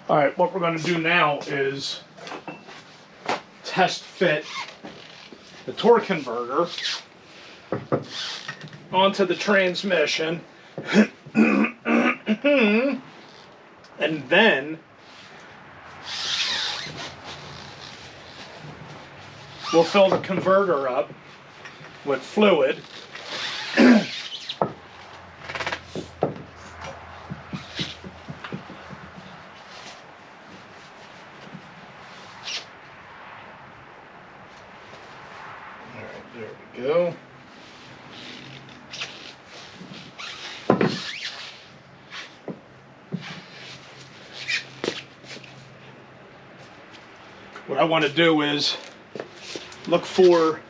Alright, what we're going to do now is test fit the torque converter onto the transmission. And then we'll fill the converter up with fluid. There we go. What I want to do is look for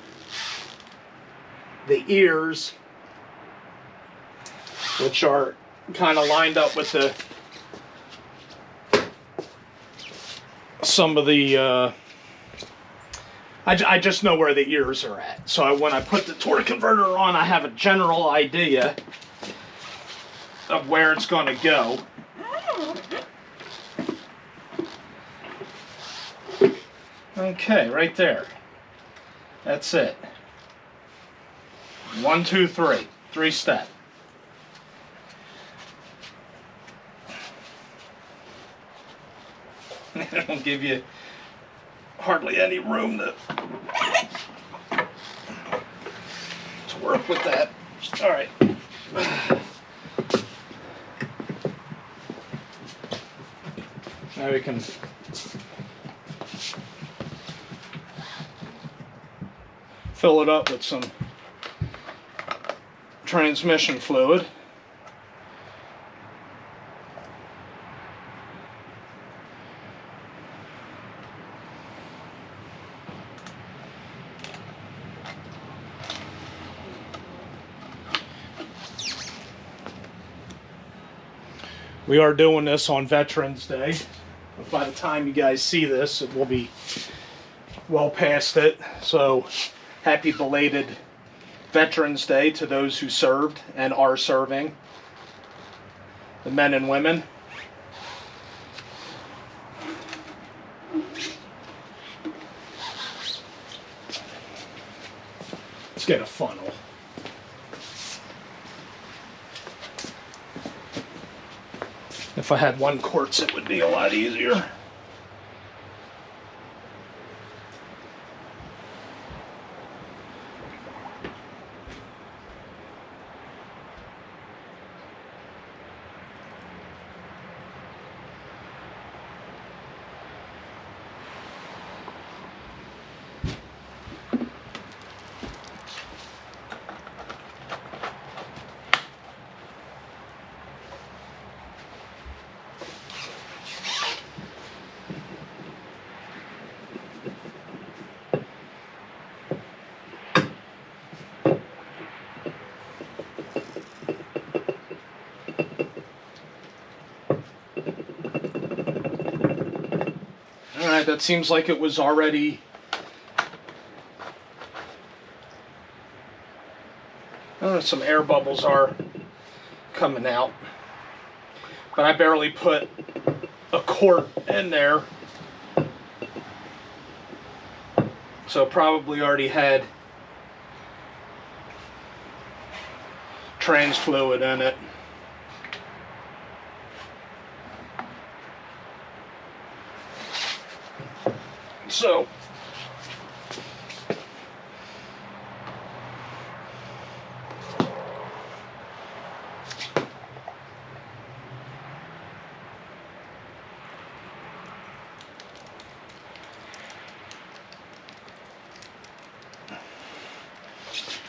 the ears, which are kind of lined up with the some of the I just know where the ears are at. So when I put the torque converter on, I have a general idea of where it's going to go. Okay, right there. That's it. 1, 2, 3. 3-step. It won't give you hardly any room to work with that. All right. Now we can fill it up with some transmission fluid. We are doing this on Veterans Day. By the time you guys see this, it will be well past it. So, happy belated Veterans Day to those who served and are serving, the men and women. Let's get a funnel. If I had 1 quarts, it would be a lot easier. Alright, that seems like it was already some air bubbles are coming out, but I barely put a quart in there, so probably already had trans fluid in it. So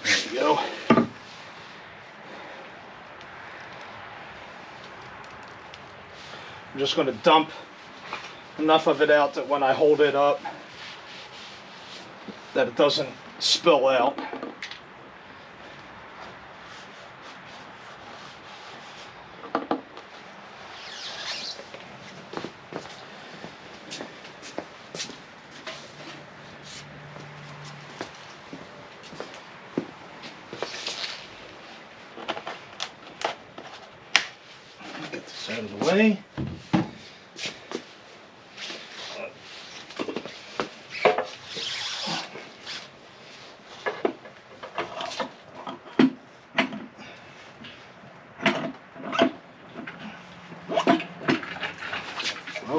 there we go. I'm just going to dump enough of it out that when I hold it up, that it doesn't spill out. Get this out of the way.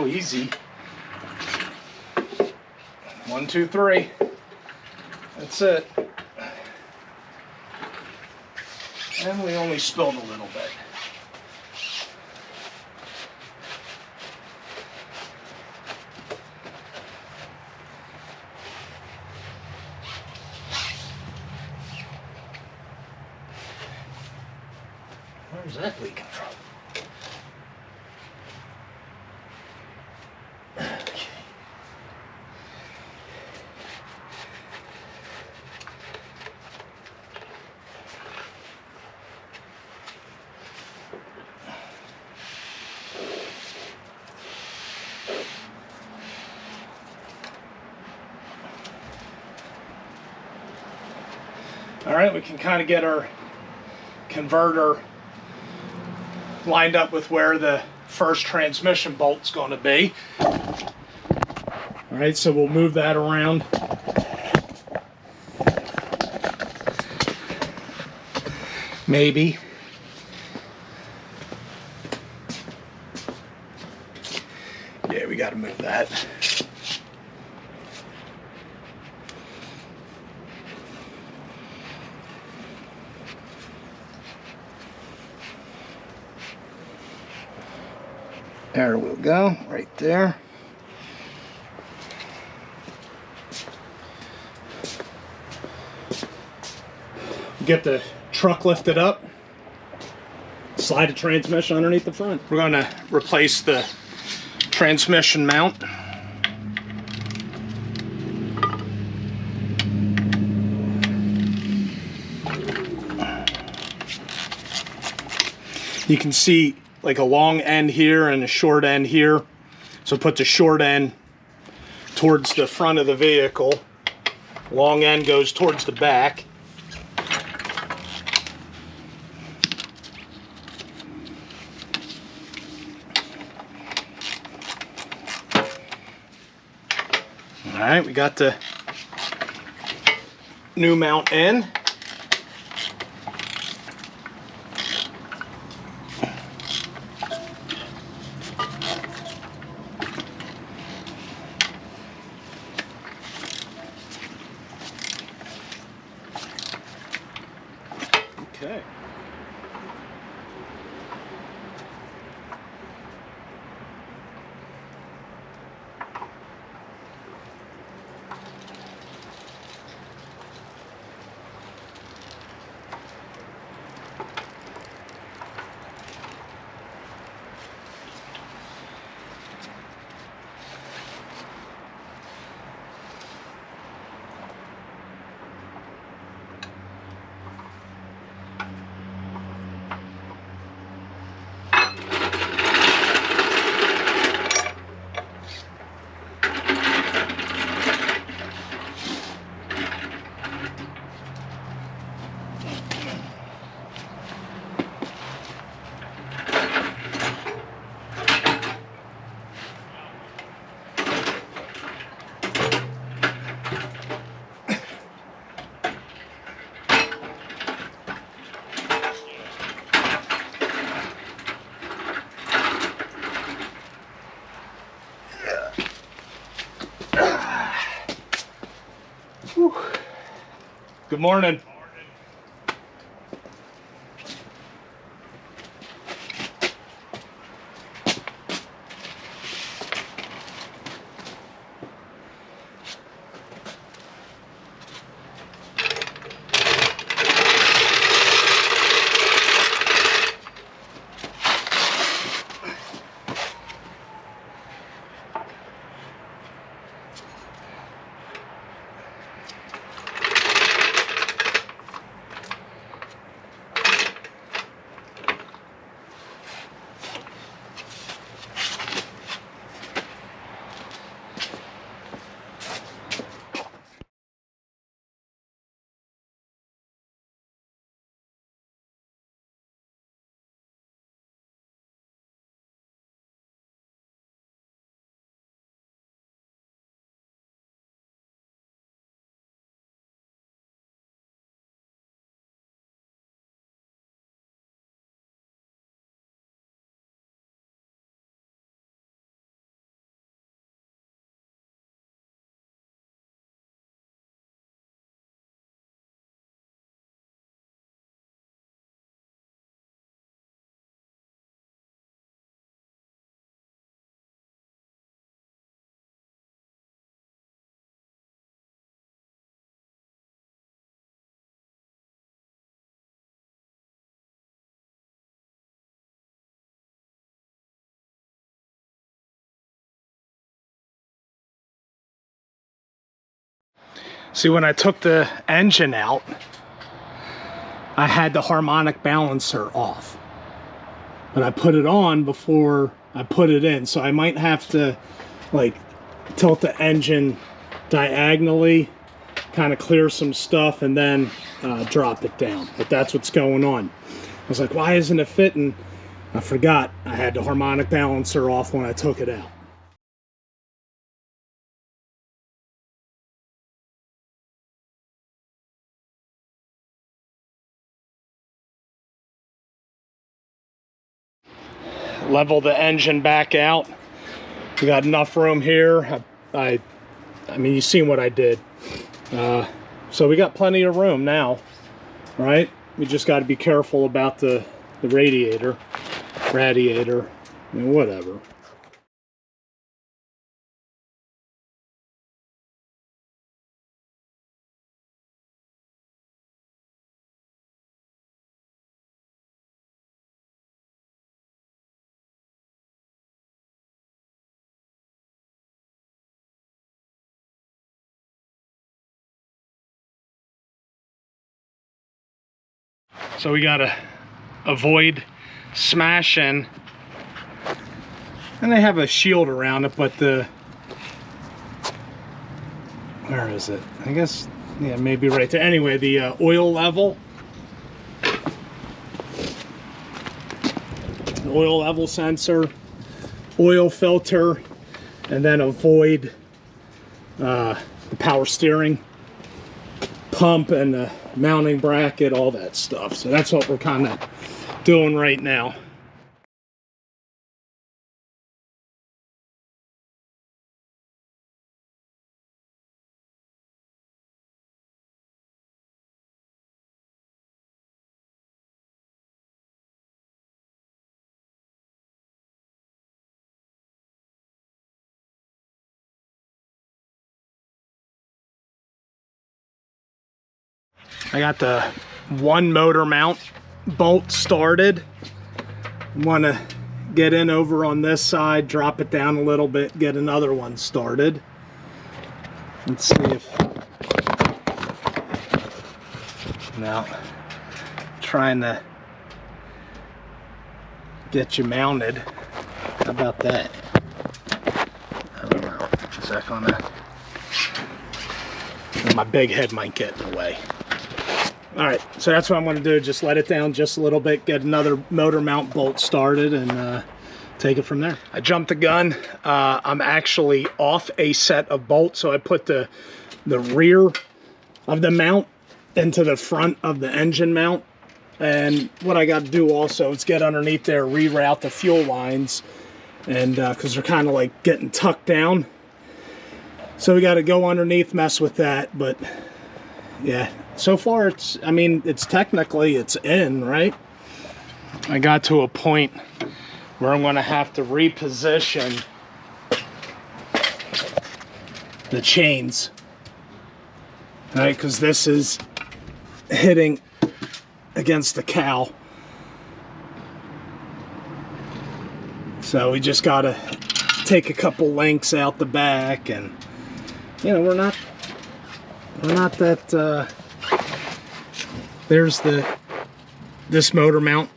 Oh, easy. 1, 2, 3. That's it. And we only spilled a little bit. Where's that leaking from? Okay. All right, we can kind of get our converter lined up with where the first transmission bolt's going to be. All right, so we'll move that around. Maybe. Yeah, we got to move that. There we'll go, right there. Get the truck lifted up. Slide the transmission underneath the front. We're going to replace the transmission mount. You can see like a long end here and a short end here. So put the short end towards the front of the vehicle. Long end goes towards the back. All right, we got the new mount in. Okay. Whew. Good morning. See, when I took the engine out, I had the harmonic balancer off. But I put it on before I put it in. So I might have to like tilt the engine diagonally, kind of clear some stuff, and then drop it down. But that's what's going on. I was like, why isn't it fitting? I forgot I had the harmonic balancer off when I took it out. Level the engine back out. We got enough room here. I mean, you've seen what I did. So we got plenty of room now, right? We just got to be careful about the radiator, I mean, whatever. So we gotta avoid smashing, and they have a shield around it, but where is it? I guess, yeah, maybe right there. Anyway, the oil level, sensor, oil filter, and then avoid the power steering pump and the mounting bracket, all that stuff. So that's what we're kind of doing right now. I got the one motor mount bolt started. Want to get in over on this side, drop it down a little bit, get another one started. Let's see if, now trying to get you mounted. How about that? I don't know, is that gonna, my big head might get in the way. All right, so that's what I'm going to do. Just let it down just a little bit, get another motor mount bolt started, and take it from there. I jumped the gun. I'm actually off a set of bolts, so I put the rear of the mount into the front of the engine mount. And what I got to do also is get underneath there, reroute the fuel lines, and because they're kind of like getting tucked down. So we got to go underneath, mess with that, but yeah. So far, it's, I mean, it's technically, it's in, right? I got to a point where I'm going to have to reposition the chains, right? Because this is hitting against the cowl. So we just got to take a couple links out the back, and, you know, we're not that, there's this motor mount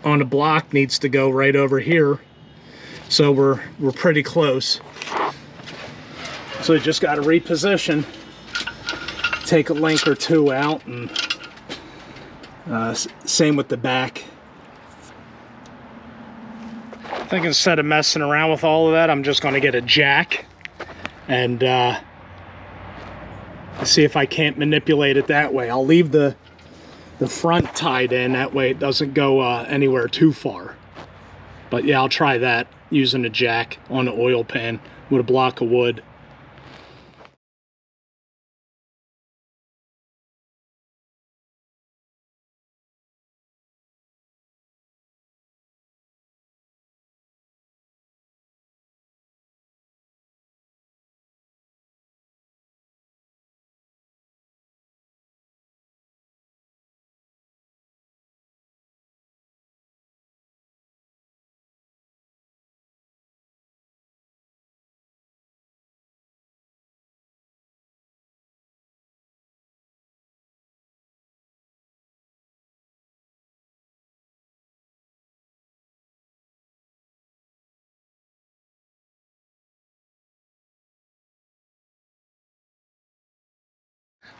on the block needs to go right over here. So we're pretty close. So we just got to reposition, take a link or two out, and same with the back. I think instead of messing around with all of that, I'm just going to get a jack and see if I can't manipulate it that way. I'll leave the front tied in, that way it doesn't go anywhere too far. But yeah, I'll try that using a jack on an oil pan with a block of wood.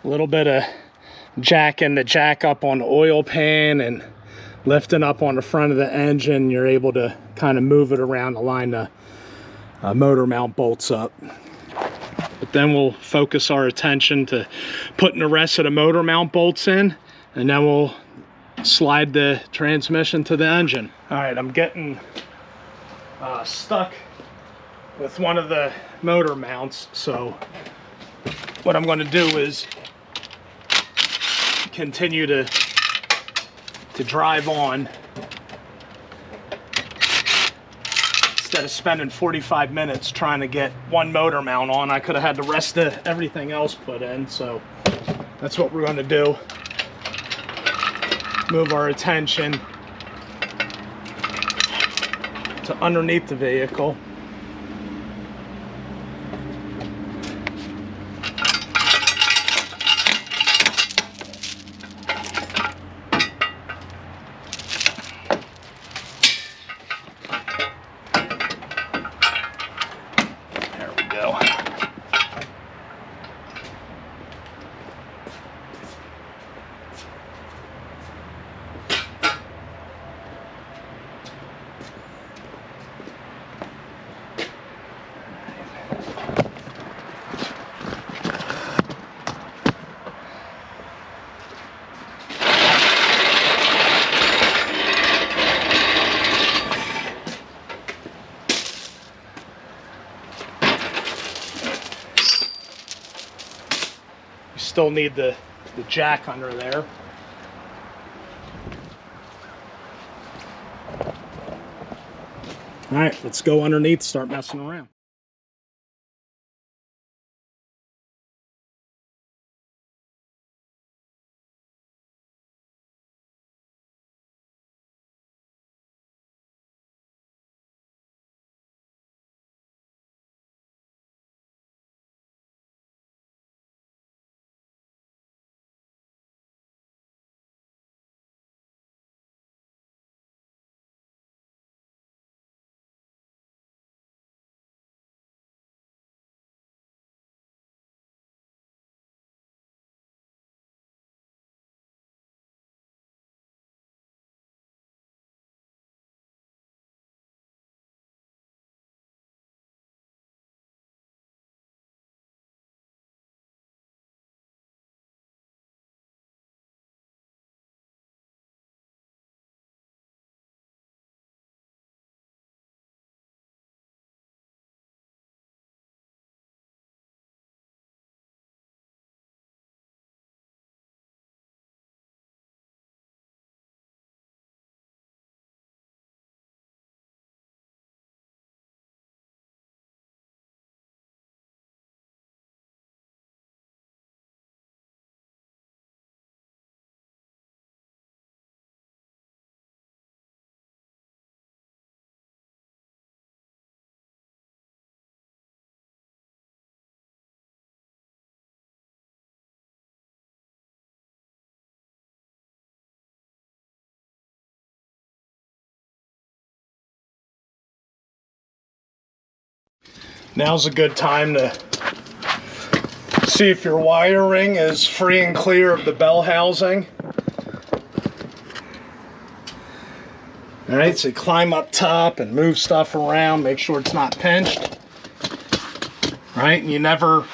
A little bit of jacking the jack up on the oil pan and lifting up on the front of the engine. You're able to kind of move it around to line the motor mount bolts up. But then we'll focus our attention to putting the rest of the motor mount bolts in, and then we'll slide the transmission to the engine. All right, I'm getting stuck with one of the motor mounts, so what I'm going to do is continue to drive on instead of spending 45 minutes trying to get one motor mount on. I could have had the rest of everything else put in, so that's what we're going to do. Move our attention to underneath the vehicle. Still need the jack under there. All right, let's go underneath, start messing around. Now's a good time to see if your wiring is free and clear of the bell housing. All right, so climb up top and move stuff around, make sure it's not pinched. All right, and you never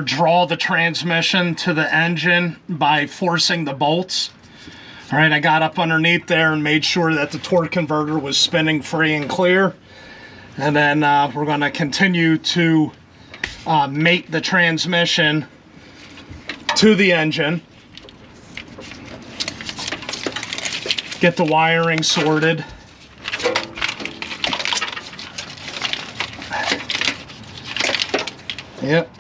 draw the transmission to the engine by forcing the bolts. All right, I got up underneath there and made sure that the torque converter was spinning free and clear. And then we're going to continue to mate the transmission to the engine. Get the wiring sorted. Yep.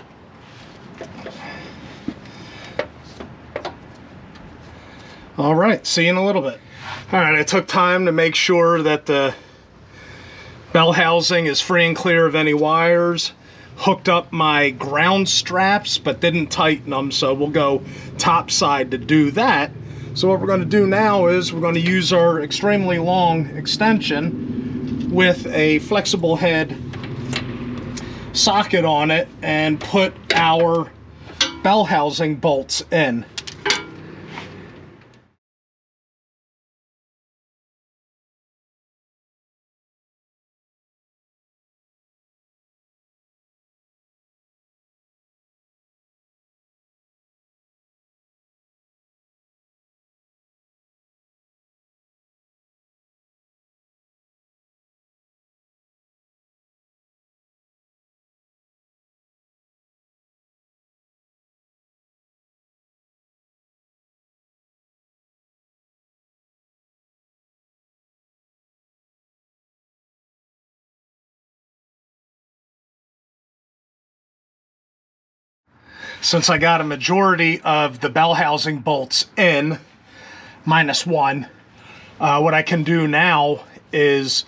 All right, see you in a little bit. All right, I took time to make sure that the bell housing is free and clear of any wires. Hooked up my ground straps, but didn't tighten them, so we'll go top side to do that. So what we're going to do now is we're going to use our extremely long extension with a flexible head socket on it and put our bell housing bolts in. Since I got a majority of the bell housing bolts in, minus one, what I can do now is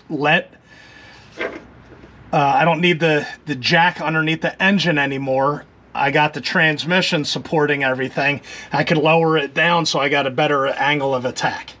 I don't need the jack underneath the engine anymore. I got the transmission supporting everything. I can lower it down so I got a better angle of attack.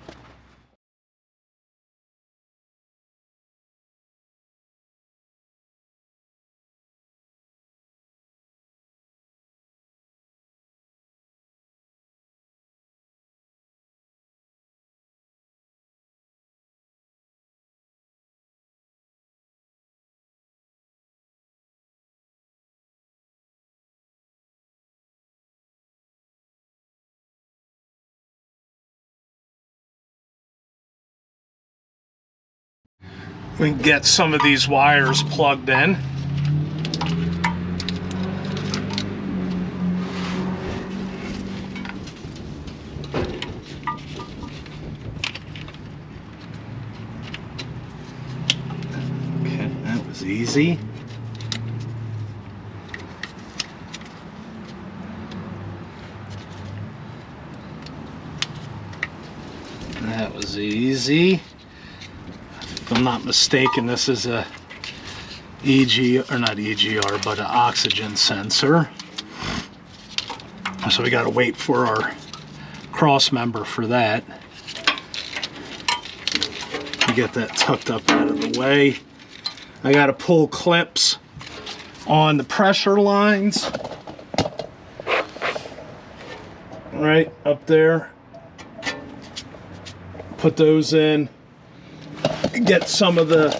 We can get some of these wires plugged in. Okay, that was easy. That was easy. If I'm not mistaken, this is a EG, or not EGR, but an oxygen sensor. So we got to wait for our cross member for that. Get that tucked up out of the way. I got to pull clips on the pressure lines right up there. Put those in. Get some of the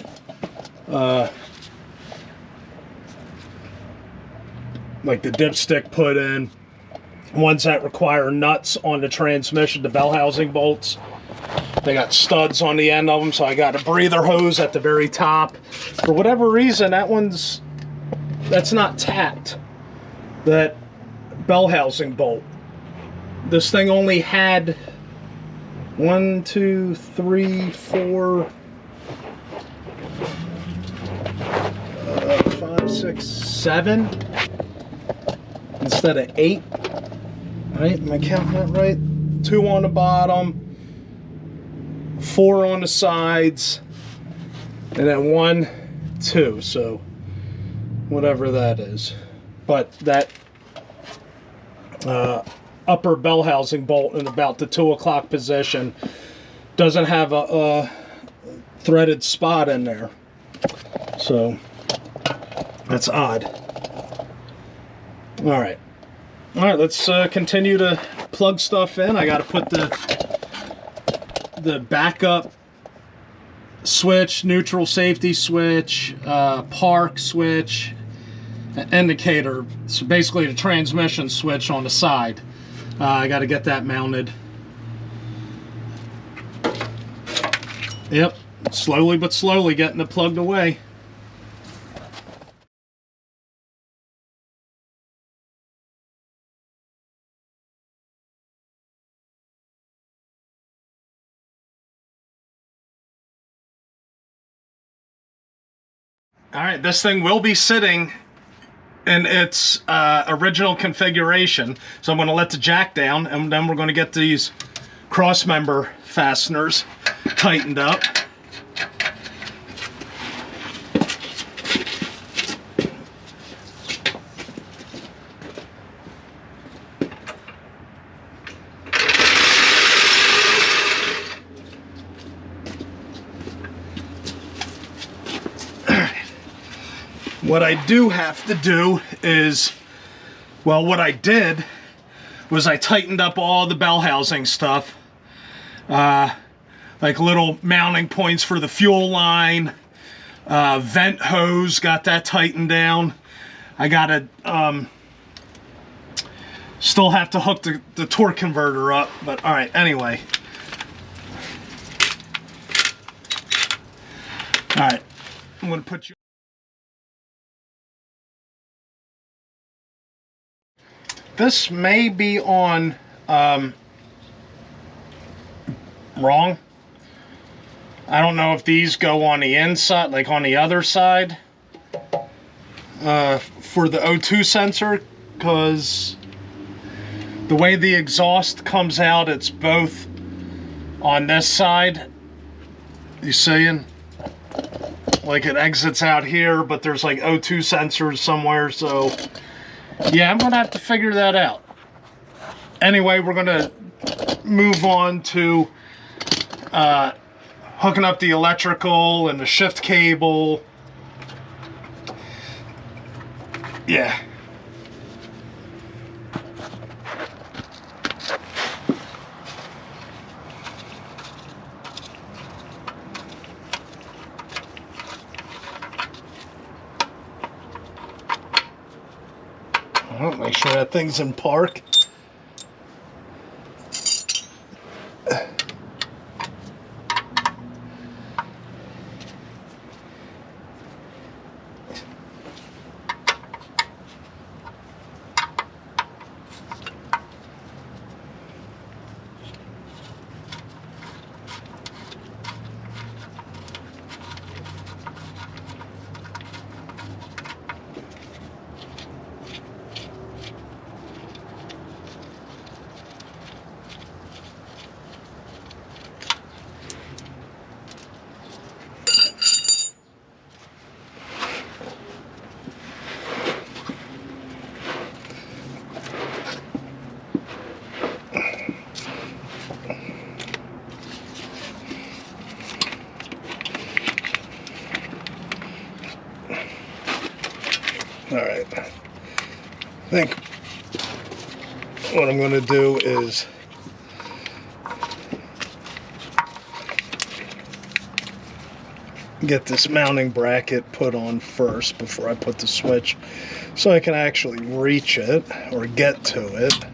like the dipstick put in. Ones that require nuts on the transmission, the bell housing bolts. They got studs on the end of them, so I got a breather hose at the very top. For whatever reason, that's not tapped. That bell housing bolt. This thing only had 1, 2, 3, 4, 5, 6, 7 instead of 8. Right? Am I counting that right? 2 on the bottom, 4 on the sides, and then 1, 2. So whatever that is. But that upper bell housing bolt in about the 2 o'clock position doesn't have a threaded spot in there. So that's odd. All right, let's continue to plug stuff in. I got to put the backup switch, neutral safety switch, park switch, indicator. So basically the transmission switch on the side. I got to get that mounted. Yep, slowly but slowly getting it plugged away. All right, this thing will be sitting in its original configuration. So I'm going to let the jack down, and then we're going to get these cross member fasteners tightened up. What I do have to do is Well, what I did was I tightened up all the bell housing stuff. Like little mounting points for the fuel line, vent hose, got that tightened down. I got to still have to hook the torque converter up, but all right, anyway. All right, I'm gonna put you. This may be on wrong. I don't know if these go on the inside, like on the other side, for the O2 sensor, because the way the exhaust comes out, it's both on this side. You seeing? Like it exits out here, but there's like O2 sensors somewhere, so yeah, I'm gonna have to figure that out. Anyway, we're gonna move on to hooking up the electrical and the shift cable. Yeah. Well, make sure that thing's in park. All right, I think what I'm going to do is get this mounting bracket put on first before I put the switch, so I can actually reach it or get to it.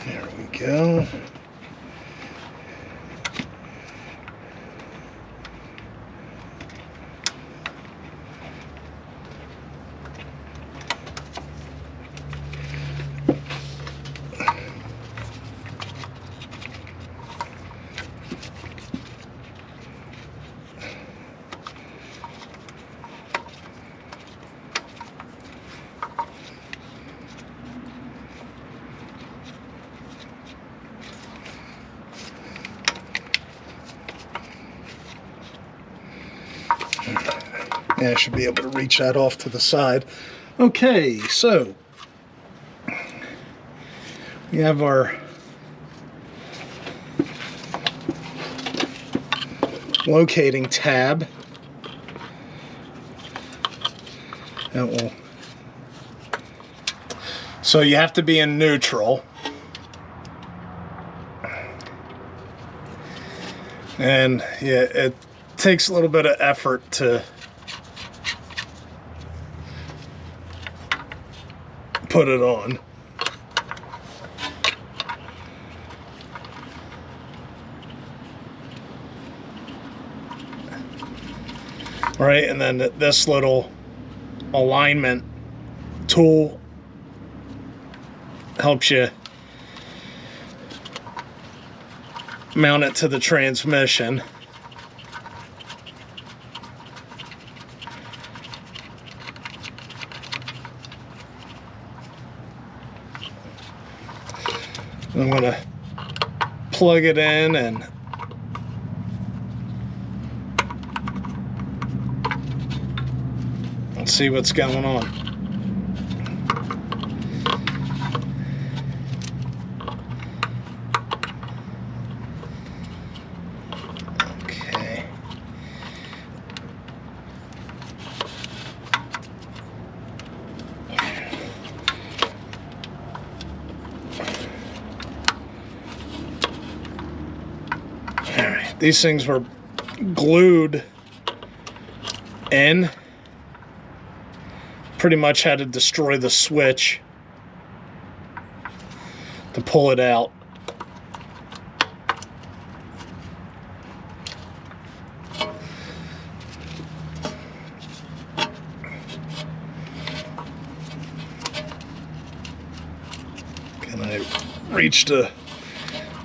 There we go. Yeah, I should be able to reach that off to the side. Okay, so we have our locating tab. That will, so you have to be in neutral. And yeah, it takes a little bit of effort to put it on. All right, and then this little alignment tool helps you mount it to the transmission. I'm going to plug it in and let's see what's going on. these things were glued in. Pretty much had to destroy the switch to pull it out. Can I reach the...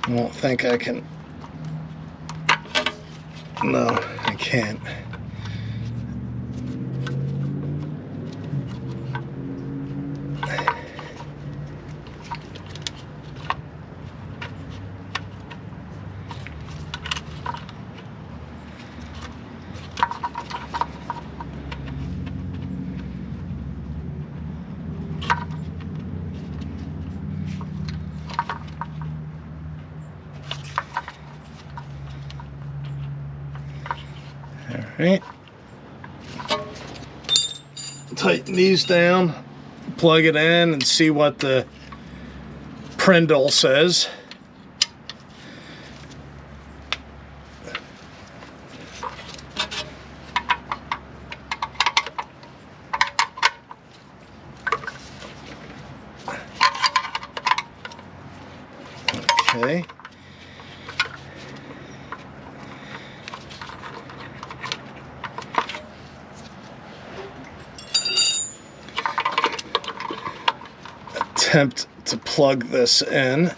I don't think I can. No, I can't. Right. Tighten these down, plug it in, and see what the Prindle says. Okay. Attempt to plug this in.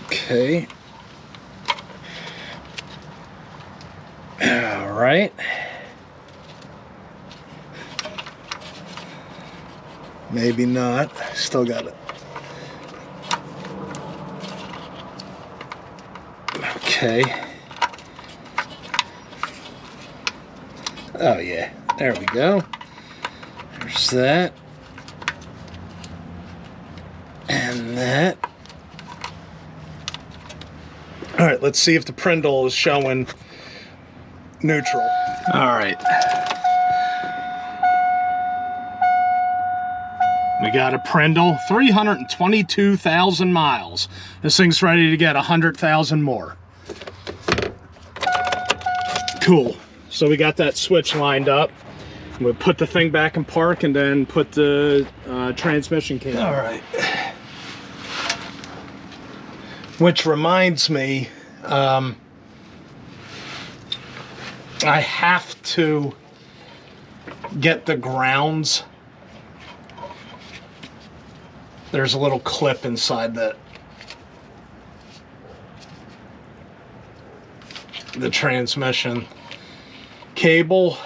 Okay. All right. Maybe not. Still got it. Okay. Oh yeah, there we go. There's that. And that. All right, let's see if the Prindle is showing neutral. All right. We got a Prindle, 322,000 miles. This thing's ready to get 100,000 more. Cool. So we got that switch lined up. We'll put the thing back in park and then put the transmission cable. All right. Which reminds me, I have to get the grounds. There's a little clip inside the transmission cable.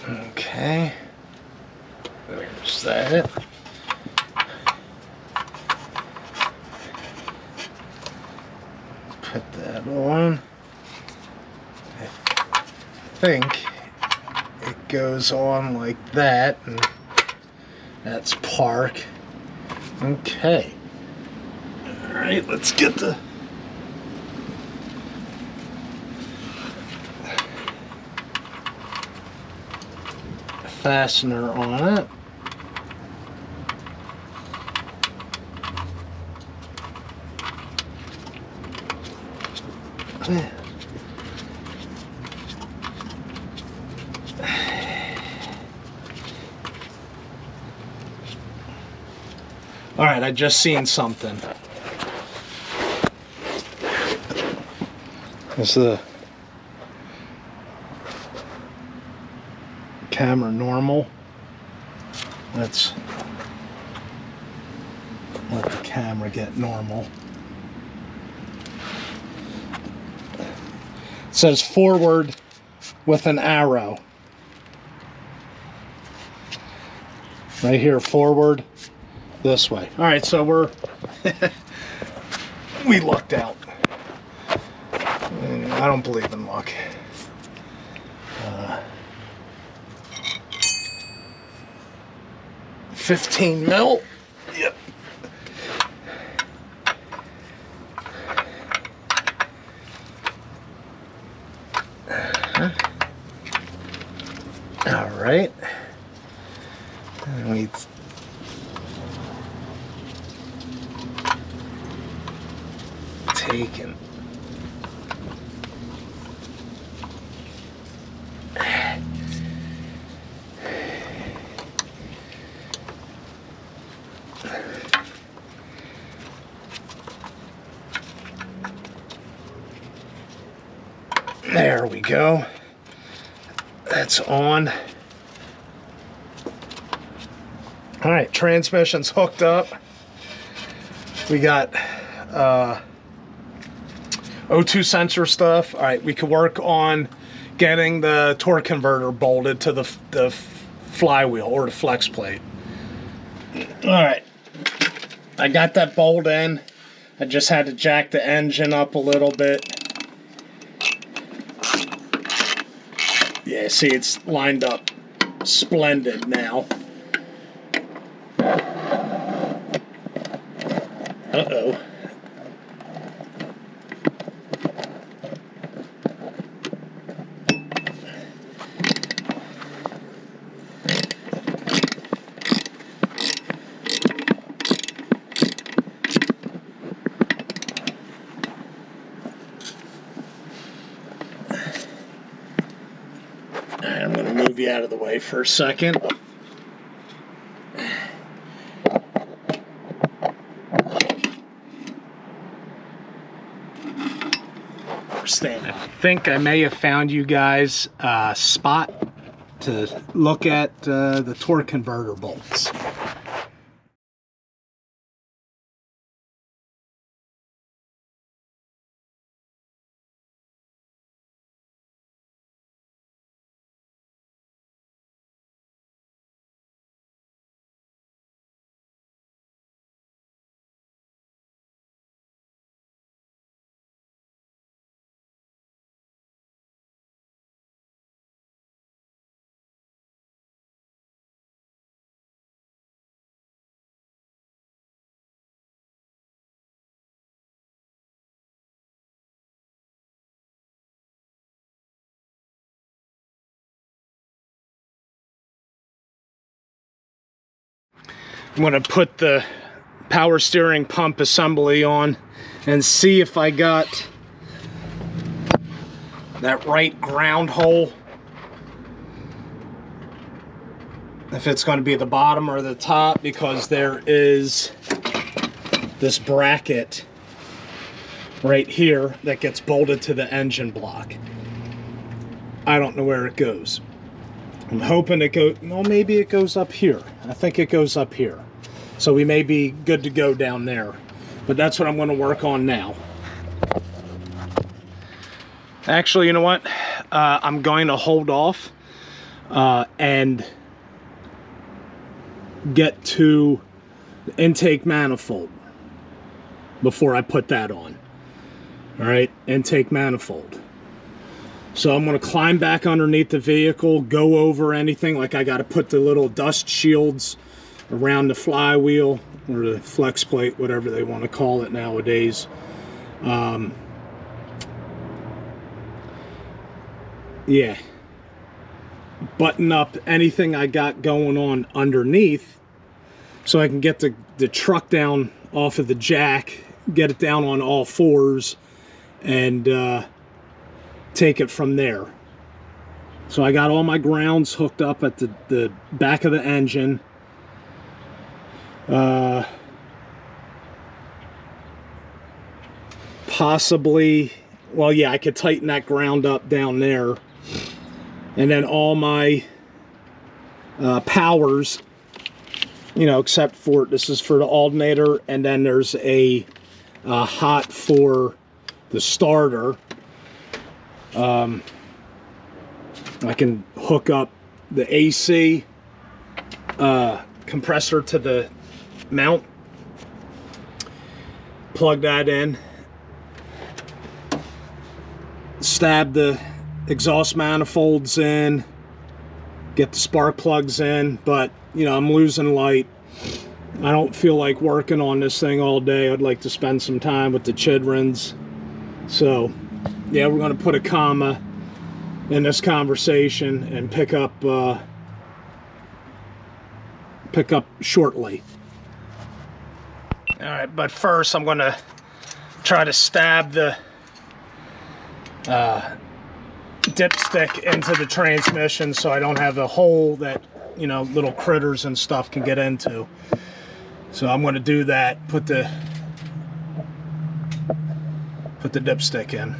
Okay, there's that. Put that on. I think it goes on like that, and that's park. Okay. All right, let's get the fastener on it. All right, I just seen something. Is the camera normal? Let's let the camera get normal. It says forward with an arrow. Right here, forward. This way. All right, so we lucked out. I don't believe in luck. 15 mil. Yep. All right. And we taken. There we go. That's on. All right, transmission's hooked up. We got O2 sensor stuff. All right, we can work on getting the torque converter bolted to the flywheel or the flex plate. All right, I got that bolt in. I just had to jack the engine up a little bit. Yeah, see, it's lined up splendid now. Uh-oh. I'm going to move you out of the way for a second. We're standing. I think I may have found you guys a spot to look at the torque converter bolts. I'm going to put the power steering pump assembly on and see if I got that right ground hole. If it's going to be the bottom or the top, because there is this bracket right here that gets bolted to the engine block. I don't know where it goes. I'm hoping it goes, well, maybe it goes up here. I think it goes up here. So we may be good to go down there. But that's what I'm going to work on now. Actually, you know what? I'm going to hold off and get to the intake manifold before I put that on. All right, intake manifold. So I'm going to climb back underneath the vehicle, go over anything. Like I got to put the little dust shields around the flywheel or the flex plate, whatever they want to call it nowadays. Yeah. Button up anything I got going on underneath so I can get the truck down off of the jack, get it down on all fours, and take it from there. So I got all my grounds hooked up at the back of the engine. Possibly, well, yeah, I could tighten that ground up down there. And then all my powers, you know, except for, this is for the alternator, and then there's a hot for the starter. I can hook up the AC compressor to the mount, plug that in, stab the exhaust manifolds in, get the spark plugs in. But you know, I'm losing light. I don't feel like working on this thing all day. I'd like to spend some time with the childrens. So yeah, we're going to put a comma in this conversation and pick up shortly. All right, but first I'm going to try to stab the dipstick into the transmission so I don't have a hole that, you know, little critters and stuff can get into. So I'm going to do that, put the dipstick in.